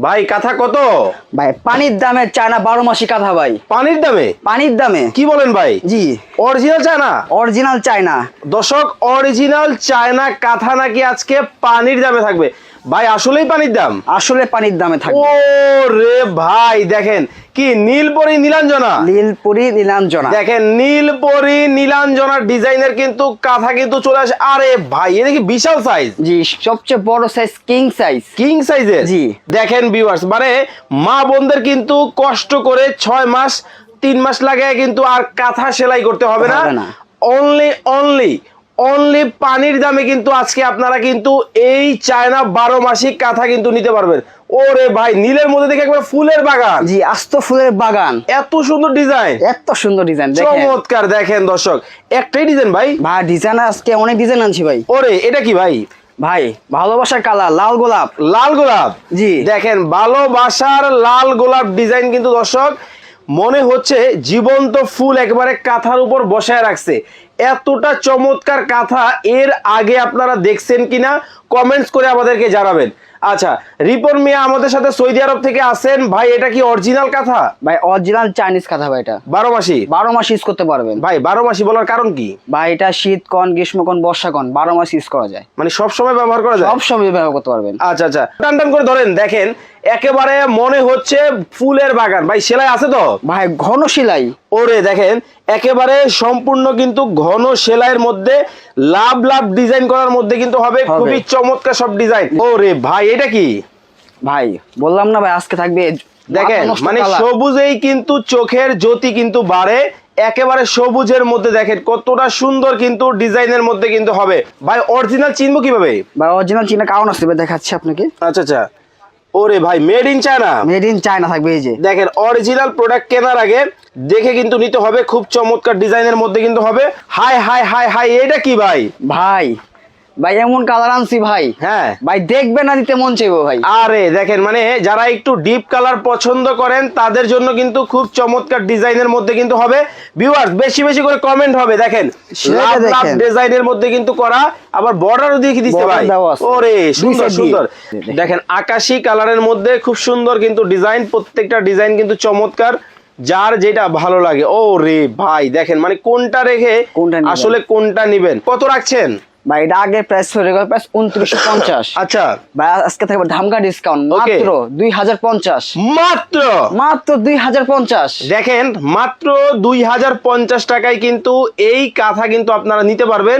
ভাই কাঁথা কত? ভাই পানির দামে চায়না 12 মাসি কাঁথা ভাই। পানির দামে? পানির দামে। কি বলেন ভাই? জি অরিজিনাল চায়না? Original China. দর্শক, অরিজিনাল চায়না কাঁথা নাকি আজকে পানির দামে থাকবে। ভাই আসলেই পানির দাম? আসলে পানির দামে থাকবে। ও রে ভাই, দেখেন কি নীলপরি নীলাঞ্জনা, নীলপরি নীলাঞ্জনা। দেখেন নীলপরি নীলাঞ্জনার ডিজাইনের কিন্তু কাঁথা কিন্তু চলে আসে। আরে ভাই এটা কি বিশাল সাইজ? জি সবচেয়ে বড় সাইজ কিং সাইজ। কিং সাইজের? জি। দেখেন ভিউয়ার্স, মানে মা বোনদের কিন্তু কষ্ট করে 6 মাস 3 মাস লাগে কিন্তু আর কাঁথা সেলাই করতে হবে না। অনলি পানির দামে কিন্তু আজকে আপনারা কিন্তু এই চায়না 12 মাসিক কাঁথা কিন্তু নিতে পারবেন। ওরে ভাই, নীলের মধ্যে দেখে একবার ফুলের বাগান। জি আস্ত ফুলের বাগান। এত সুন্দর ডিজাইন, এত সুন্দর ডিজাইন, চমৎকার। দেখেন দর্শক, একটাই ডিজাইন ভাই? ভাই ডিজাইন আজকে অনেক ডিজাইন আনছি ভাই। ওরে এটা কি ভাই? ভাই ভালোবাসার কালার লাল গোলাপ। লাল গোলাপ? জি দেখেন ভালোবাসার লাল গোলাপ ডিজাইন কিন্তু দর্শক মনে হচ্ছে জীবন্ত ফুল একবারে কাঁথার উপর বসায় রাখছে। এতটা চমৎকার কাঁথা এর আগে আপনারা দেখছেন কিনা কমেন্টস করে আমাদেরকে জানাবেন। আচ্ছা, রিপন মিয়া আমাদের সাথে সৌদি আরব থেকে আসেন। ভাই এটা কি অরিজিনাল কাঁথা? ভাই অরিজিনাল চাইনিজ কাঁথা ভাই। এটা 12 মাসি? 12 মাস ইউজ করতে পারবেন ভাই। 12 মাসি বলার কারণ কি? ভাই এটা শীত কোন গ্রীষ্ম কোন বর্ষা কোন 12 মাস ইউজ করা যায়, মানে সব সময় ব্যবহার করা যায়? সব সময় ব্যবহার করতে পারবেন। আচ্ছা আচ্ছা, টান টান করে ধরেন। দেখেন একেবারে মনে হচ্ছে ফুলের বাগান। ভাই সেলাই আছে তো? ভাই ঘন সেলাই। ওরে দেখেন একেবারে সম্পূর্ণ কিন্তু ঘন সেলাইয়ের মধ্যে লাভ লাভ ডিজাইন করার মধ্যে কিন্তু হবে। খুবই চমৎকার সব ডিজাইন। ওরে ভাই এটা কি? ভাই বললাম না ভাই আজকে থাকবে। দেখেন মানে সবুজেই কিন্তু চোখের জ্যোতি কিন্তু বাড়ে। একেবারে সবুজের মধ্যে দেখেন কতটা সুন্দর কিন্তু ডিজাইনের মধ্যে কিন্তু হবে। ভাই অরিজিনাল চিনবো কিভাবে? ভাই অরিজিনাল চিনা কারণ আছে দেখাচ্ছি আপনাকে। আচ্ছা আচ্ছা। ওরে ভাই made in China? Made in China থাকবে। এই যে দেখেন অরিজিনাল প্রোডাক্ট কেনার আগে দেখে কিন্তু নিতে হবে। খুব চমৎকার ডিজাইনের মধ্যে কিন্তু হবে। হাই হাই হাই হাই, এটা কি ভাই? ভাই ভাই এমন কালার আনছি ভাই। হ্যাঁ ভাই দেখবে না দিতে মন চাইবো ভাই। আরে দেখেন মানে যারা একটু ডিপ কালার পছন্দ করেন তাদের জন্য কিন্তু খুব চমৎকার ডিজাইনের মধ্যে কিন্তু হবে। ভিউয়ার্স বেশি বেশি করে কমেন্ট হবে। দেখেন লাভ লাভ ডিজাইনের মধ্যে কিন্তু করা, আবার বর্ডারও দেখিয়ে দিচ্ছে ভাই। ওরে সুন্দর সুন্দর। দেখেন আকাশী কালারের মধ্যে খুব সুন্দর কিন্তু ডিজাইন, প্রত্যেকটা ডিজাইন কিন্তু চমৎকার, যার যেটা ভালো লাগে। ও রে ভাই দেখেন মানে কোনটা রেখে আসলে কোনটা নিবেন। কত রাখছেন ভাই? এটা আগে প্রাইস হয়ে গেল প্রাইস 2950। আচ্ছা ভাই আজকে থাকবে ধামকা ডিসকাউন্ট মাত্র 2050। মাত্র 2050। দেখেন মাত্র 2050 টাকায় কিন্তু এই কাঁথা কিন্তু আপনারা নিতে পারবেন।